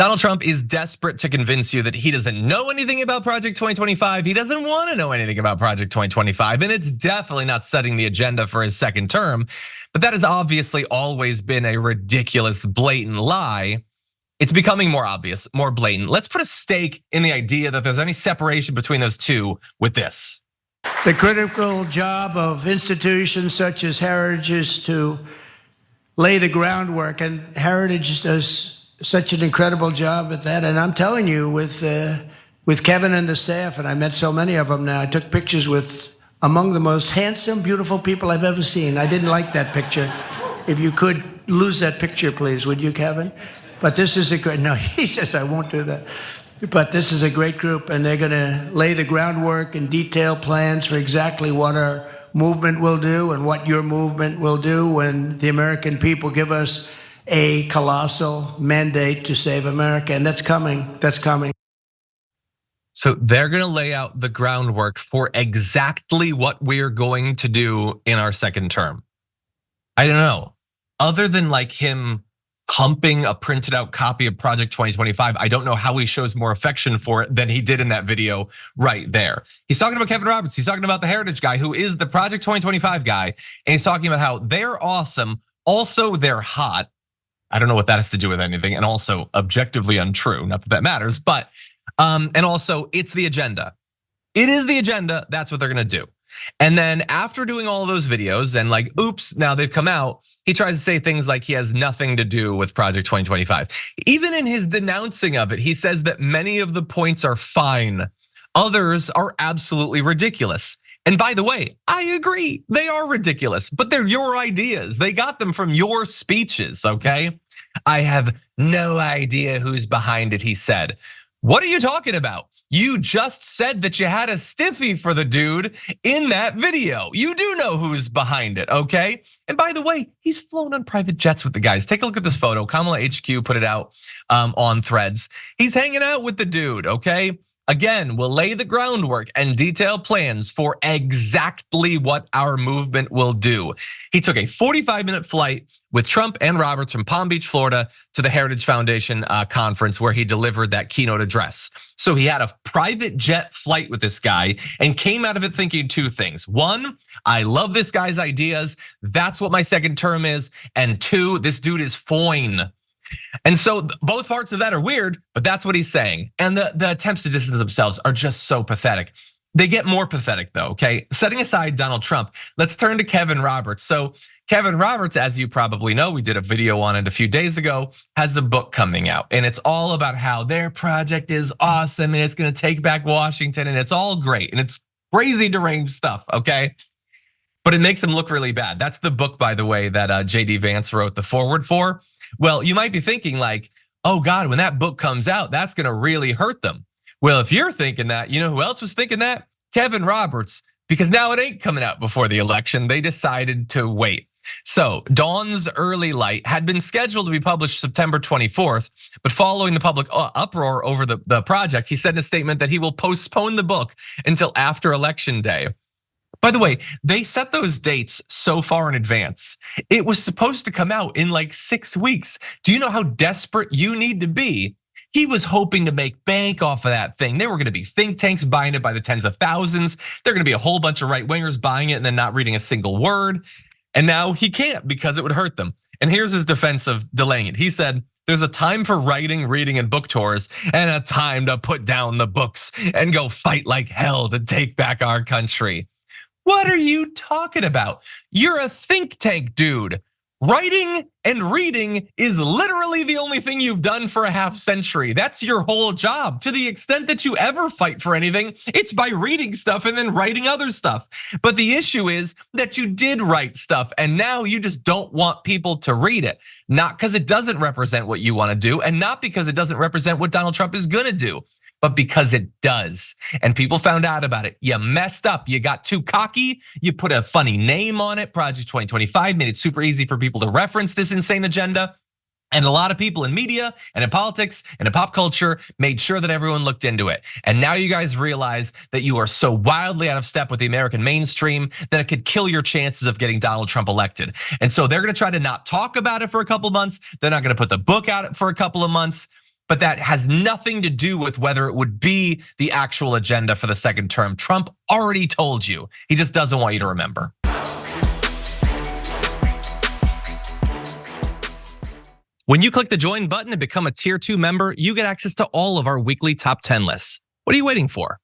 Donald Trump is desperate to convince you that he doesn't know anything about Project 2025. He doesn't want to know anything about Project 2025, and it's definitely not setting the agenda for his second term. But that has obviously always been a ridiculous, blatant lie. It's becoming more obvious, more blatant. Let's put a stake in the idea that there's any separation between those two with this. The critical job of institutions such as Heritage is to lay the groundwork, and Heritage does such an incredible job at that. And I'm telling you, with Kevin and the staff, and I met so many of them now, I took pictures with among the most handsome, beautiful people I've ever seen. I didn't like that picture. If you could lose that picture, please, would you, Kevin? But this is a great, no, he says I won't do that. But this is a great group, and they're gonna lay the groundwork and detail plans for exactly what our movement will do and what your movement will do when the American people give us a colossal mandate to save America. And that's coming, that's coming. So they're gonna lay out the groundwork for exactly what we're going to do in our second term. I don't know, other than like him humping a printed out copy of Project 2025, I don't know how he shows more affection for it than he did in that video right there. He's talking about Kevin Roberts, he's talking about the Heritage guy who is the Project 2025 guy, and he's talking about how they're awesome, also they're hot. I don't know what that has to do with anything, and also objectively untrue, not that that matters, but and also it's the agenda. It is the agenda, that's what they're gonna do. And then after doing all of those videos and like, oops, now they've come out, he tries to say things like he has nothing to do with Project 2025. Even in his denouncing of it, he says that many of the points are fine. Others are absolutely ridiculous. And by the way, I agree, they are ridiculous, but they're your ideas. They got them from your speeches, okay? I have no idea who's behind it, he said. What are you talking about? You just said that you had a stiffy for the dude in that video. You do know who's behind it, okay? And by the way, he's flown on private jets with the guys. Take a look at this photo. Kamala HQ put it out on Threads. He's hanging out with the dude, okay? Again, we'll lay the groundwork and detail plans for exactly what our movement will do. He took a 45-minute flight with Trump and Roberts from Palm Beach, Florida to the Heritage Foundation conference where he delivered that keynote address. So he had a private jet flight with this guy and came out of it thinking two things. One, I love this guy's ideas. That's what my second term is. And two, this dude is fine. And so both parts of that are weird, but that's what he's saying. And the attempts to distance themselves are just so pathetic. They get more pathetic though, okay? Setting aside Donald Trump, let's turn to Kevin Roberts. So Kevin Roberts, as you probably know, we did a video on it a few days ago, has a book coming out. And it's all about how their project is awesome and it's gonna take back Washington and it's all great. And it's crazy deranged stuff, okay? But it makes him look really bad. That's the book, by the way, that JD Vance wrote the foreword for. Well, you might be thinking like, oh God, when that book comes out, that's gonna really hurt them. Well, if you're thinking that, you know who else was thinking that? Kevin Roberts, because now it ain't coming out before the election. They decided to wait. So Dawn's Early Light had been scheduled to be published September 24th, but following the public uproar over the project, he said in a statement that he will postpone the book until after Election Day. By the way, they set those dates so far in advance. It was supposed to come out in like 6 weeks. Do you know how desperate you need to be? He was hoping to make bank off of that thing. There were gonna be think tanks buying it by the tens of thousands. There are gonna be a whole bunch of right wingers buying it and then not reading a single word. And now he can't because it would hurt them. And here's his defense of delaying it. He said, there's a time for writing, reading, and book tours, and a time to put down the books and go fight like hell to take back our country. What are you talking about? You're a think tank, dude. Writing and reading is literally the only thing you've done for a half century. That's your whole job. To the extent that you ever fight for anything, it's by reading stuff and then writing other stuff. But the issue is that you did write stuff and now you just don't want people to read it. Not because it doesn't represent what you want to do and not because it doesn't represent what Donald Trump is gonna do, but because it does. And people found out about it. You messed up, you got too cocky, you put a funny name on it, Project 2025, made it super easy for people to reference this insane agenda. And a lot of people in media and in politics and in pop culture made sure that everyone looked into it. And now you guys realize that you are so wildly out of step with the American mainstream that it could kill your chances of getting Donald Trump elected. And so they're gonna try to not talk about it for a couple months. They're not gonna put the book out for a couple of months. but that has nothing to do with whether it would be the actual agenda for the second term. Trump already told you. He just doesn't want you to remember. When you click the join button and become a tier 2 member, you get access to all of our weekly top 10 lists. What are you waiting for?